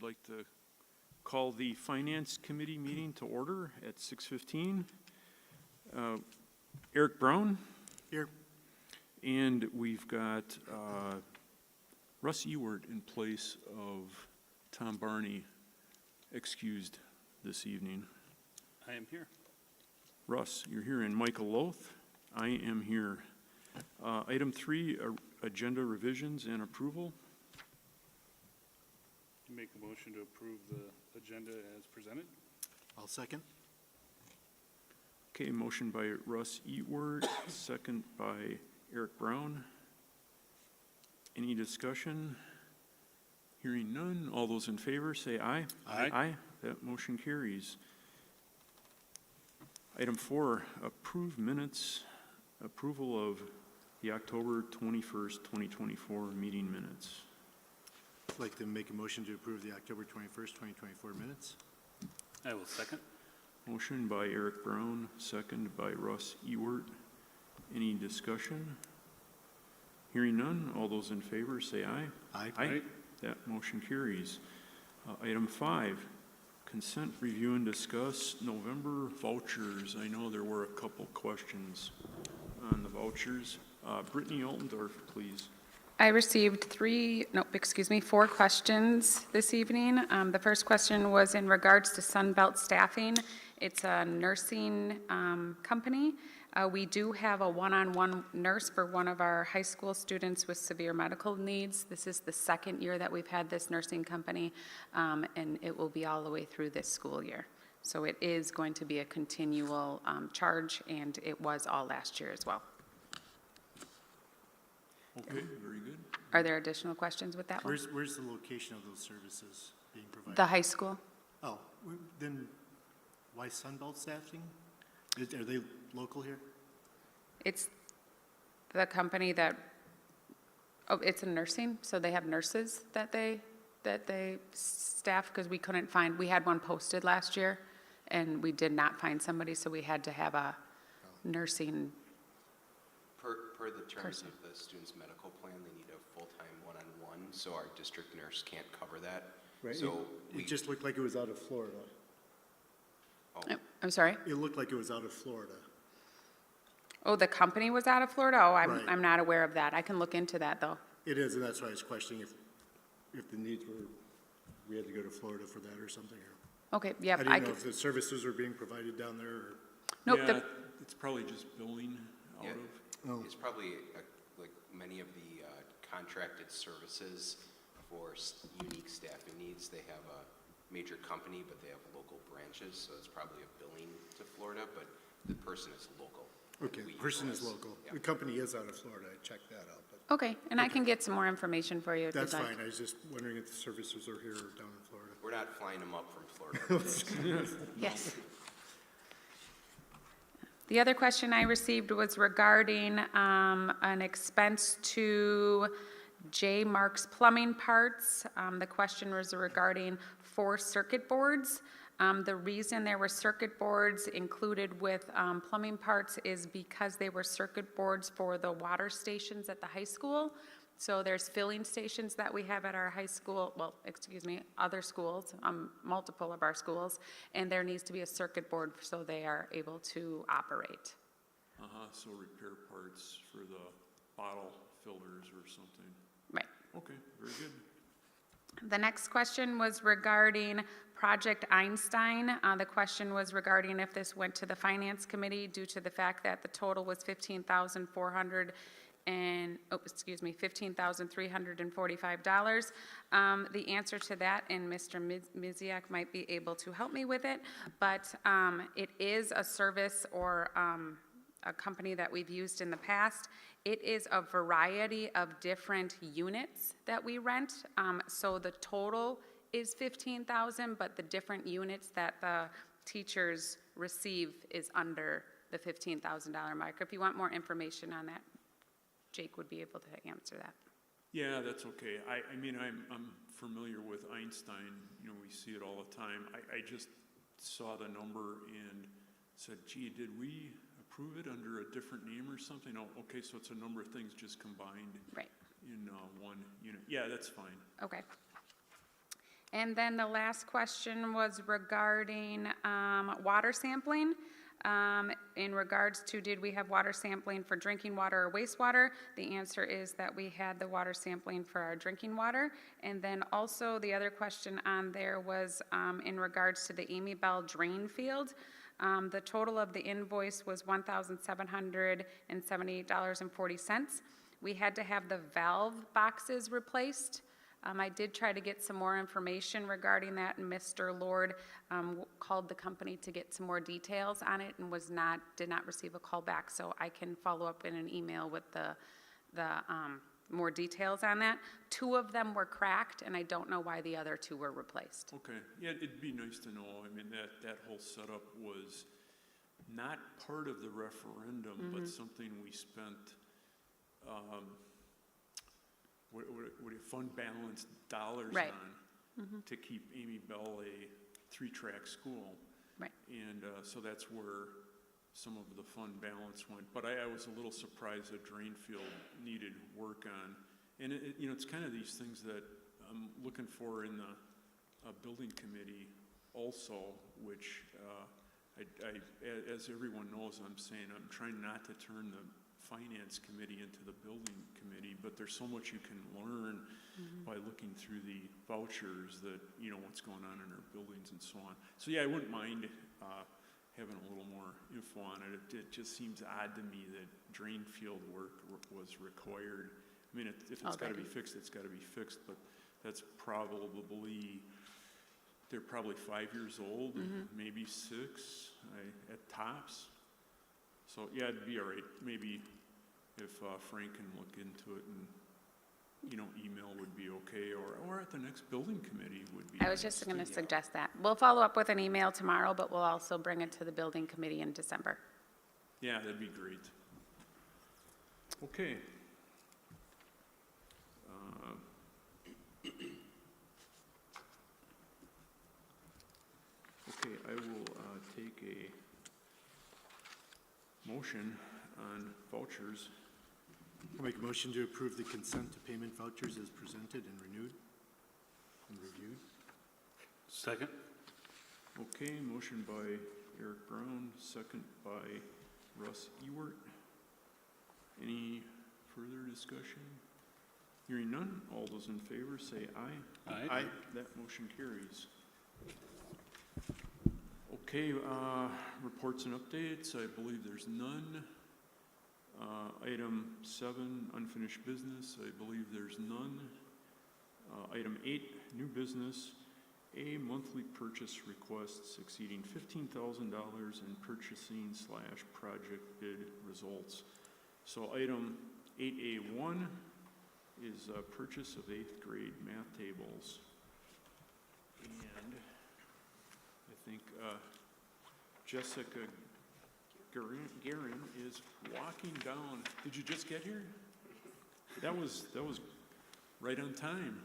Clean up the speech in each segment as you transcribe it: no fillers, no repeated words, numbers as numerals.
like to call the Finance Committee meeting to order at 6:15. Eric Brown. Here. And we've got Russ Ewart in place of Tom Barney, excused this evening. I am here. Russ, you're here, and Michael Loth, I am here. Item 3, agenda revisions and approval. Make a motion to approve the agenda as presented. I'll second. Okay, motion by Russ Ewart, second by Eric Brown. Any discussion? Hearing none, all those in favor say aye. Aye. Aye, that motion carries. Item 4, approve minutes, approval of the October 21st, 2024 meeting minutes. I'd like to make a motion to approve the October 21st, 2024 minutes. I will second. Motion by Eric Brown, second by Russ Ewart. Any discussion? Hearing none, all those in favor say aye. Aye. Aye. That motion carries. Item 5, consent review and discuss November vouchers. I know there were a couple questions on the vouchers. Brittany Altendorf, please. I received 4 questions this evening. The first question was in regards to Sunbelt Staffing. It's a nursing company. We do have a one-on-one nurse for one of our high school students with severe medical needs. This is the second year that we've had this nursing company, and it will be all the way through this school year. So it is going to be a continual charge, and it was all last year as well. Okay, very good. Are there additional questions with that one? Where's the location of those services being provided? The high school? Oh, then why Sunbelt Staffing? Are they local here? It's the company that, it's a nursing, so they have nurses that they staff, because we couldn't find, we had one posted last year, and we did not find somebody, so we had to have a nursing. Per the terms Person. of the student's medical plan, they need a full-time one-on-one, so our district nurse can't cover that. Right. So It just looked like it was out of Florida. I'm sorry? It looked like it was out of Florida. Oh, the company was out of Florida? Oh, Right. I'm not aware of that. I can look into that, though. It is, and that's why I was questioning if the needs were, we had to go to Florida for that or something. Okay, I yep. didn't know can- if the services were being provided down there or. Nope, Yeah, it's probably just billing out Yeah. of. Oh. it's probably like many of the contracted services for unique staffing needs. They have a major company, but they have local branches, so it's probably a billing to Florida, but the person is local. Okay, We the person is utilize- local. yeah. The company is out of Florida. I checked that out, but Okay, and I can get some more information for you if you'd that's like. fine. I was just wondering if the services are here or down in Florida. We're not flying them up from Florida. Yes. The other question I received was regarding an expense to J. Mark's Plumbing Parts. The question was regarding 4 circuit boards. The reason there were circuit boards included with plumbing parts is because they were circuit boards for the water stations at the high school. So there's filling stations that we have at our high school, other schools, multiple of our schools, and there needs to be a circuit board so they are able to operate. So repair parts for the bottle fillers or something. Right. Okay, very good. The next question was regarding Project Einstein. The question was regarding if this went to the Finance Committee due to the fact that the total was $15,345. The answer to that, and Mr. Miziak might be able to help me with it, but it is a service or a company that we've used in the past. It is a variety of different units that we rent. So the total is $15,000, but the different units that the teachers receive is under the $15,000 mark. If you want more information on that, Jake would be able to answer that. Yeah, that's okay. I mean, I'm familiar with Einstein. You know, we see it all the time. I just saw the number and said, gee, did we approve it under a different name or something? Oh, okay, so it's a number of things just combined Right. in one unit. Yeah, that's fine. Okay. And then the last question was regarding water sampling. In regards to, did we have water sampling for drinking water or wastewater? The answer is that we had the water sampling for our drinking water. And then also the other question on there was in regards to the Amy Bell drain field. The total of the invoice was $1,778.40. We had to have the valve boxes replaced. I did try to get some more information regarding that, and Mr. Lord called the company to get some more details on it and did not receive a call back. So I can follow up in an email with the more details on that. 2 of them were cracked, and I don't know why the other 2 were replaced. Okay, yeah, it'd be nice to know. I mean, that whole setup was not part of the referendum, but something we spent, what fund balance dollars Right. on to keep Amy Bell a 3-track school. Right. And so that's where some of the fund balance went. But I was a little surprised that Drainfield needed work on. And it's kind of these things that I'm looking for in the building committee also, which as everyone knows, I'm saying I'm trying not to turn the finance committee into the building committee, but there's so much you can learn by looking through the vouchers that, what's going on in our buildings and so on. So yeah, I wouldn't mind having a little more info on it. It just seems odd to me that drain field work was required. I mean, if it's got to be fixed, it's got to be fixed, but that's probably, they're probably 5 years old, maybe 6 at tops. So yeah, it'd be all right. Maybe if Frank can look into it and, email would be okay, or at the next building committee would be. I was just going to suggest that. We'll follow up with an email tomorrow, but we'll also bring it to the building committee in December. Yeah, that'd be great. Okay. Okay, I will take a motion on vouchers. I'll make a motion to approve the consent to payment vouchers as presented and renewed and reviewed. Second? Okay, motion by Eric Brown, second by Russ Ewert. Any further discussion? Hearing none, all those in favor say aye. Aye. That motion carries. Okay, reports and updates, I believe there's none. Item 7, unfinished business, I believe there's none. Item 8, new business, a monthly purchase requests exceeding $15,000 in purchasing/project bid results. So item 8A1 is purchase of 8th grade math tables. And I think Jessica Guerin is walking down. Did you just get here? That was right on time.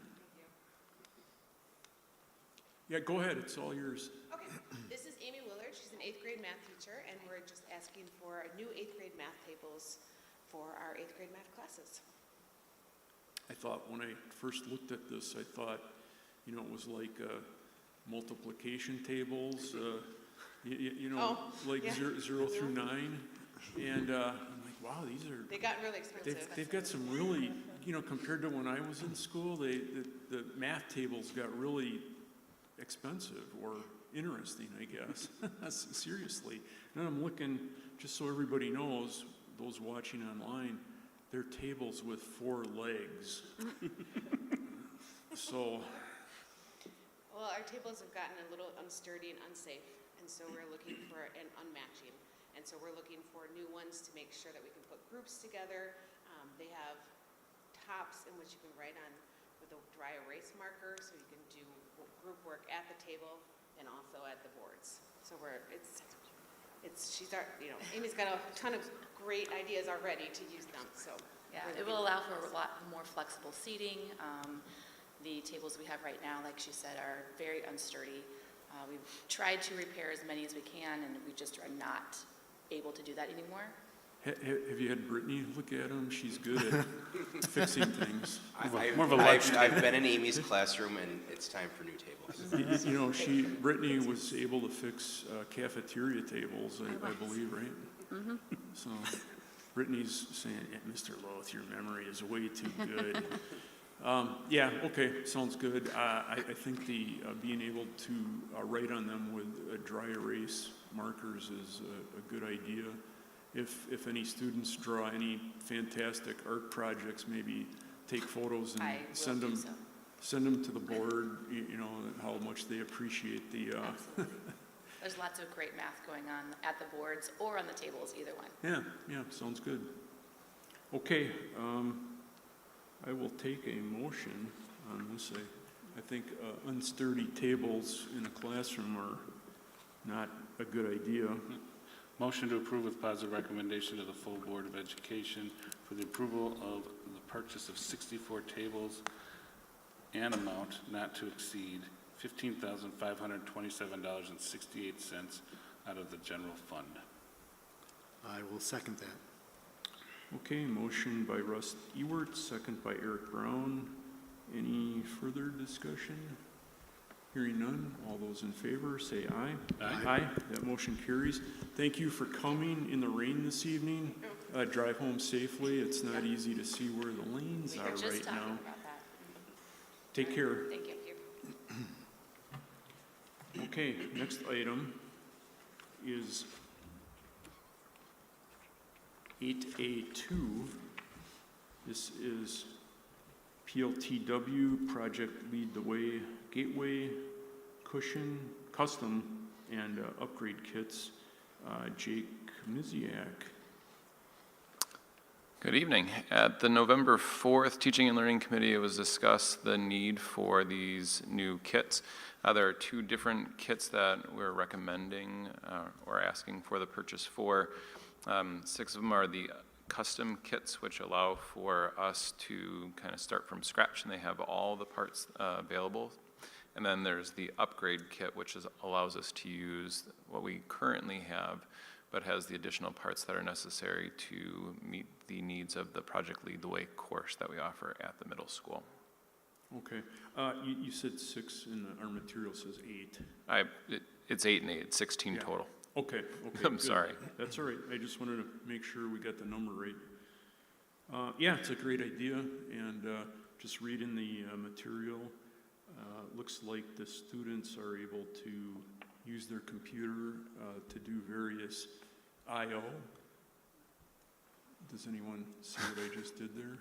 Yeah, go ahead, it's all yours. Okay, this is Amy Willard. She's an 8th grade math teacher, and we're just asking for new 8th grade math tables for our 8th grade math classes. I thought when I first looked at this, I thought, it was like multiplication tables, like yeah. 0 through 9. And I'm like, wow, They got really expensive. they've got some really, compared to when I was in school, the math tables got really expensive or interesting, I guess. Seriously. And I'm looking, just so everybody knows, those watching online, they're tables with 4 legs. So. Well, our tables have gotten a little unsturdy and unsafe, and so we're looking for an unmatching. And so we're looking for new ones to make sure that we can put groups together. They have tops in which you can write on with a dry erase marker, so you can do group work at the table and also at the boards. So Amy's got a ton of great ideas already to use them, so. Yeah, it will allow for a lot more flexible seating. The tables we have right now, like she said, are very unsturdy. We've tried to repair as many as we can, and we just are not able to do that anymore. Have you had Brittany look at them? She's good at fixing things. More of a lunch I've been in Amy's classroom, and it's time for new tables. You know, Brittany was able to fix cafeteria tables, I believe, right? So Brittany's saying, yeah, Mr. Loth, your memory is way too good. Yeah, okay, sounds good. I think the being able to write on them with dry erase markers is a good idea. If any students draw any fantastic art projects, maybe take photos and I will send do them. so. Send them to the board, you know, how much they appreciate the, Absolutely. There's lots of great math going on at the boards or on the tables, either one. yeah, sounds good. Okay, I will take a motion on this. I think unsturdy tables in a classroom are not a good idea. Motion to approve with positive recommendation to the full Board of Education for the approval of the purchase of 64 tables and amount not to exceed $15,527.68 out of the general fund. I will second that. Okay, motion by Russ Ewert, second by Eric Brown. Any further discussion? Hearing none, all those in favor, say aye. Aye. That motion carries. Thank you for coming in the rain this evening. Drive home safely. It's not easy to see where the lanes We are were just right talking now. about that. Take care. Thank you. Okay, next item is 8A2. This is PLTW, Project Lead the Way Gateway, Cushion, Custom, and Upgrade Kits. Jake Miziak. Good evening. At the November 4th Teaching and Learning Committee, it was discussed the need for these new kits. There are two different kits that we're recommending or asking for the purchase for. 6 of them are the custom kits, which allow for us to kind of start from scratch, and they have all the parts available. And then there's the upgrade kit, which allows us to use what we currently have, but has the additional parts that are necessary to meet the needs of the Project Lead the Way course that we offer at the middle school. Okay, you said 6 and our material says 8. It's 8 and 8, it's 16 Yeah. total. Okay, I'm good. sorry. That's all right. I just wanted to make sure we got the number right. Yeah, it's a great idea, and just reading the material, looks like the students are able to use their computer to do various I/O. Does anyone see what I just did there?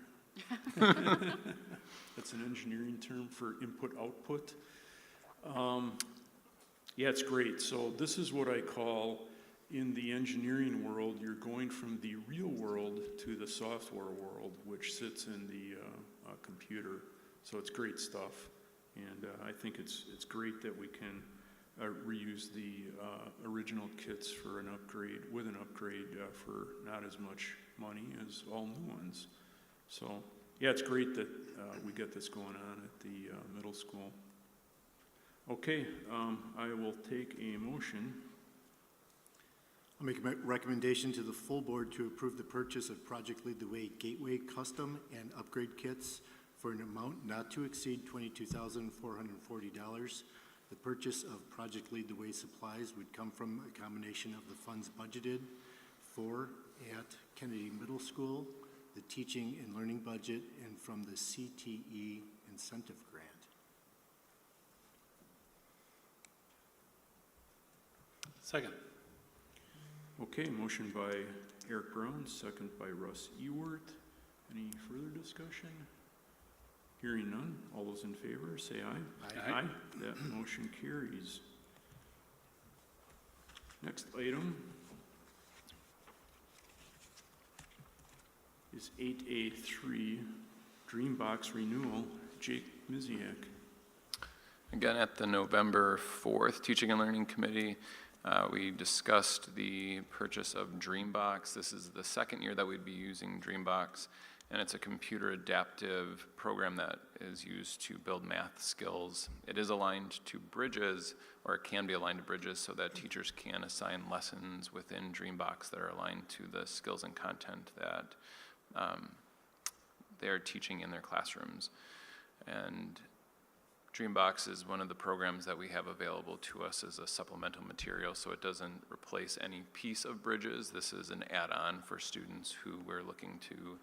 That's an engineering term for input-output. Yeah, it's great. So this is what I call, in the engineering world, you're going from the real world to the software world, which sits in the computer. So it's great stuff. And I think it's great that we can reuse the original kits for an upgrade, with an upgrade for not as much money as all new ones. So yeah, it's great that we get this going on at the middle school. Okay, I will take a motion. I'll make a recommendation to the full board to approve the purchase of Project Lead the Way Gateway Custom and Upgrade Kits for an amount not to exceed $22,440. The purchase of Project Lead the Way supplies would come from a combination of the funds budgeted for at Kennedy Middle School, the teaching and learning budget, and from the CTE incentive grant. Second. Okay, motion by Eric Brown, second by Russ Ewert. Any further discussion? Hearing none, all those in favor, say aye. Aye. That motion carries. Next item is 8A3, Dreambox Renewal, Jake Miziak. Again, at the November 4th Teaching and Learning Committee, we discussed the purchase of Dreambox. This is the second year that we'd be using Dreambox, and it's a computer adaptive program that is used to build math skills. It is aligned to Bridges, or it can be aligned to Bridges, so that teachers can assign lessons within Dreambox that are aligned to the skills and content that they are teaching in their classrooms. And Dreambox is one of the programs that we have available to us as a supplemental material, so it doesn't replace any piece of Bridges. This is an add-on for students who we're looking to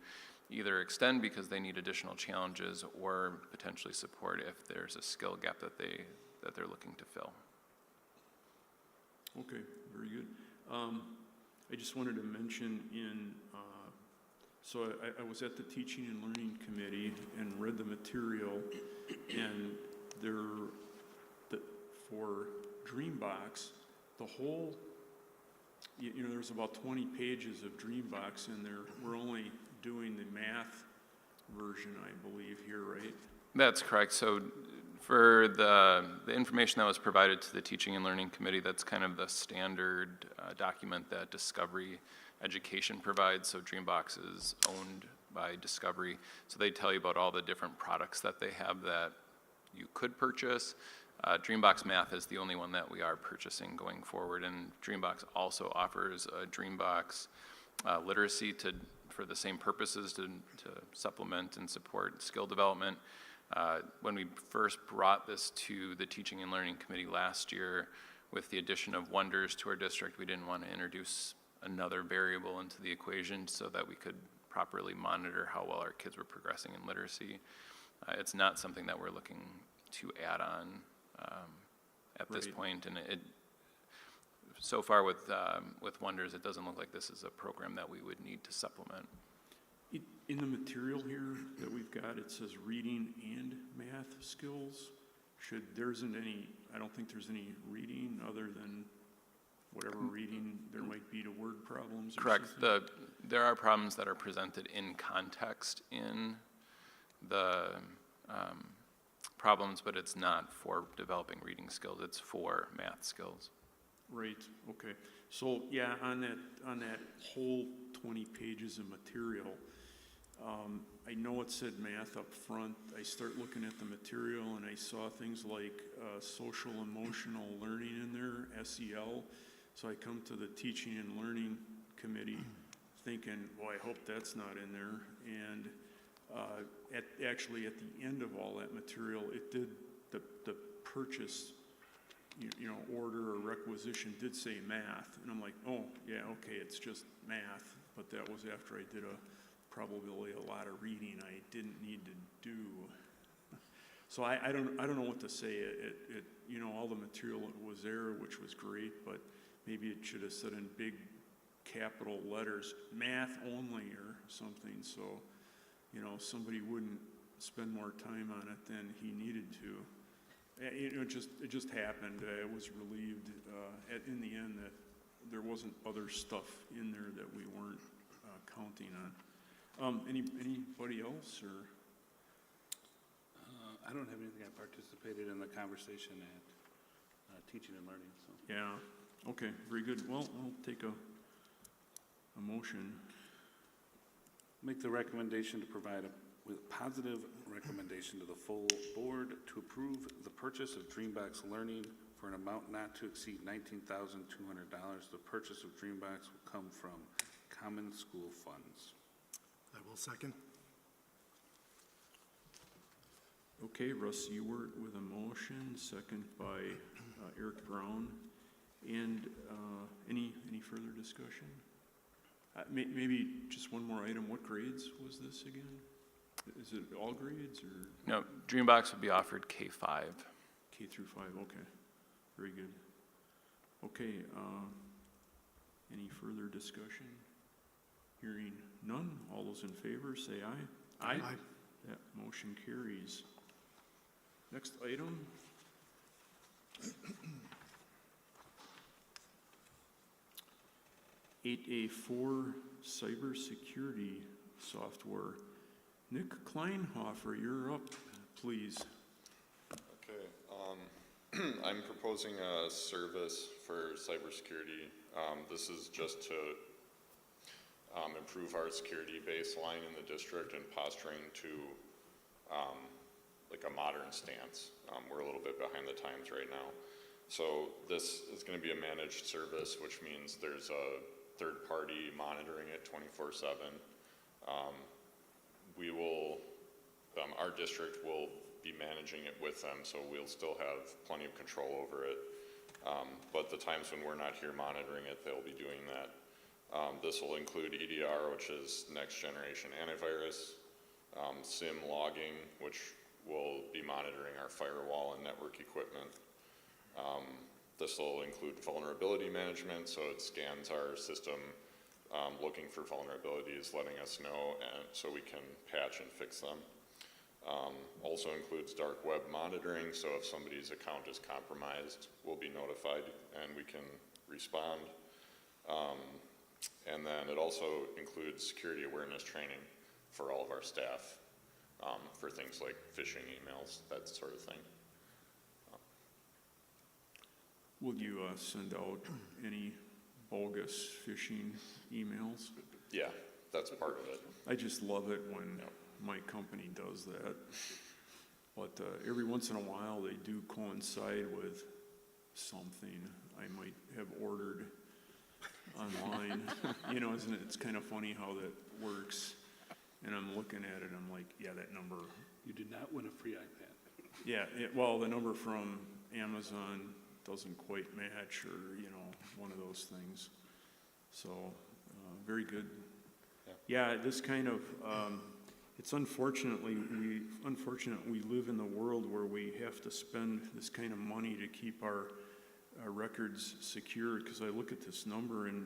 either extend because they need additional challenges or potentially support if there's a skill gap that they're looking to fill. Okay, very good. I just wanted to mention so I was at the Teaching and Learning Committee and read the material, and for Dreambox, the whole, there's about 20 pages of Dreambox in there. We're only doing the math version, I believe, here, right? That's correct. So for the information that was provided to the Teaching and Learning Committee, that's kind of the standard document that Discovery Education provides. So Dreambox is owned by Discovery. So they tell you about all the different products that they have that you could purchase. Dreambox Math is the only one that we are purchasing going forward, and Dreambox also offers a Dreambox literacy for the same purposes, to supplement and support skill development. When we first brought this to the Teaching and Learning Committee last year, with the addition of Wonders to our district, we didn't want to introduce another variable into the equation so that we could properly monitor how well our kids were progressing in literacy. It's not something that we're looking to add on at this point, and so far with Wonders, it doesn't look like this is a program that we would need to supplement. In the material here that we've got, it says reading and math skills. I don't think there's any reading other than whatever reading there might be to word problems or Correct. something. There are problems that are presented in context in the problems, but it's not for developing reading skills. It's for math skills. Right, okay. So, yeah, on that whole 20 pages of material, I know it said math up front. I start looking at the material and I saw things like social emotional learning in there, SEL. So I come to the Teaching and Learning Committee thinking, well, I hope that's not in there. And actually at the end of all that material, it did, the purchase order or requisition did say math, and I'm like, oh, yeah, okay, it's just math, but that was after I did probably a lot of reading I didn't need to do. So I don't know what to say. All the material was there, which was great, but maybe it should have said in big capital letters, math only or something, so, somebody wouldn't spend more time on it than he needed to. It just happened. I was relieved in the end that there wasn't other stuff in there that we weren't counting on. Anybody else, or? I don't have anything. I participated in the conversation at Teaching and Learning, so. Yeah, okay, very good. Well, I'll take a motion. Make the recommendation to provide with positive recommendation to the full board to approve the purchase of Dreambox Learning for an amount not to exceed $19,200. The purchase of Dreambox will come from common school funds. I will second. Okay, Russ Ewert with a motion, second by Eric Brown. And any further discussion? Maybe just one more item. What grades was this again? Is it all grades or? No, Dreambox would be offered K-5. K through 5, okay. Very good. Okay, any further discussion? Hearing none, all those in favor say aye. Aye. That motion carries. Next item. (8A4) cybersecurity software. Nick Kleinhofer, you're up, please. Okay, I'm proposing a service for cybersecurity. This is just to improve our security baseline in the district and posturing to like a modern stance. We're a little bit behind the times right now. So this is going to be a managed service, which means there's a third party monitoring it 24/7. We will, our district will be managing it with them, so we'll still have plenty of control over it. But the times when we're not here monitoring it, they'll be doing that. This will include EDR, which is next generation antivirus, SIM logging, which will be monitoring our firewall and network equipment. This will include vulnerability management, so it scans our system looking for vulnerabilities, letting us know, and so we can patch and fix them. Also includes dark web monitoring, so if somebody's account is compromised, we'll be notified and we can respond. And then it also includes security awareness training for all of our staff, for things like phishing emails, that sort of thing. Will you send out any bogus phishing emails? Yeah, that's part of it. I just love it when my company does that. But every once in a while, they do coincide with something I might have ordered online. You know, isn't it? It's kind of funny how that works. And I'm looking at it, I'm like, yeah, that number. You did not win a free iPad. Yeah, well, the number from Amazon doesn't quite match, or, you know, one of those things. So, very good. Yeah, this kind of, it's unfortunate we live in the world where we have to spend this kind of money to keep our records secure, because I look at this number and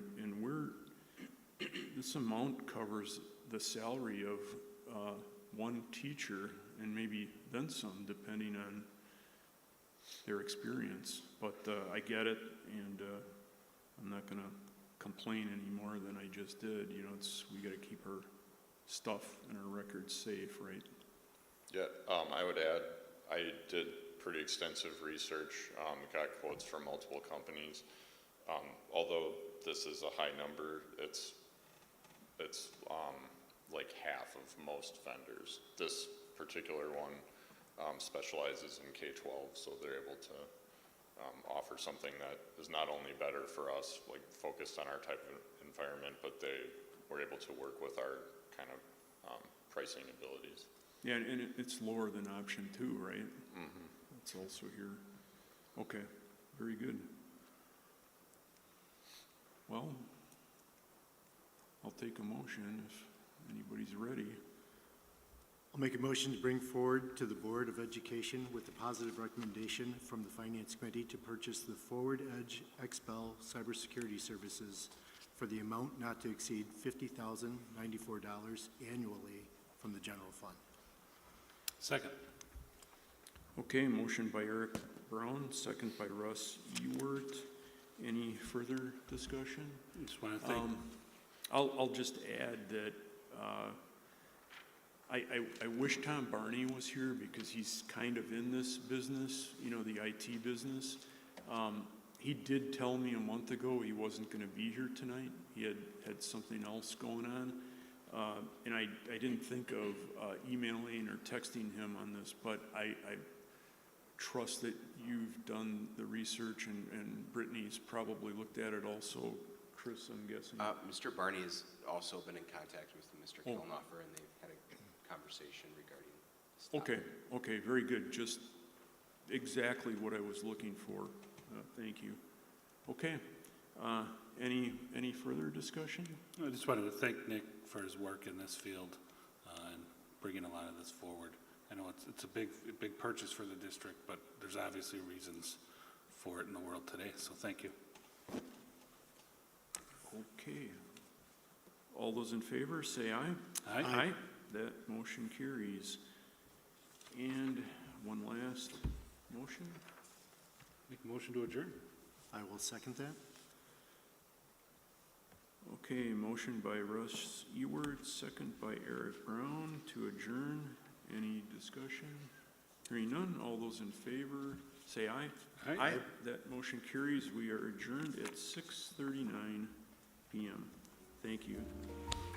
this amount covers the salary of one teacher and maybe then some, depending on their experience. But I get it, and I'm not going to complain any more than I just did. You know, we got to keep our stuff and our records safe, right? Yeah, I would add, I did pretty extensive research, got quotes from multiple companies. Although this is a high number, it's like half of most vendors. This particular one specializes in K-12, so they're able to offer something that is not only better for us, like focused on our type of environment, but they were able to work with our kind of pricing abilities. Yeah, and it's lower than option 2, right? Mm-hmm. It's also here. Okay, very good. Well, I'll take a motion if anybody's ready. I'll make a motion to bring forward to the Board of Education with a positive recommendation from the Finance Committee to purchase the Forward Edge XPEL cybersecurity services for the amount not to exceed $50,094 annually from the general fund. Second. Okay, motion by Eric Brown, second by Russ Ewert. Any further discussion? Just want to thank. I'll just add that I wish Tom Barney was here, because he's kind of in this business, you know, the IT business. He did tell me a month ago he wasn't going to be here tonight. He had something else going on. And I didn't think of emailing or texting him on this, but I trust that you've done the research, and Brittany's probably looked at it also. Chris, I'm guessing. Mr. Barney has also been in contact with Mr. Oh. Kilnoffer, and they've had a conversation regarding this topic. Okay, very good. Just exactly what I was looking for. Thank you. Okay, any further discussion? I just wanted to thank Nick for his work in this field and bringing a lot of this forward. I know it's a big purchase for the district, but there's obviously reasons for it in the world today, so thank you. Okay. All those in favor, say aye. Aye. That motion carries. And one last motion. Make a motion to adjourn. I will second that. Okay, motion by Russ Ewert, second by Eric Brown to adjourn. Any discussion? Hearing none, all those in favor, say aye. Aye. That motion carries. We are adjourned at 6:39 p.m. Thank you.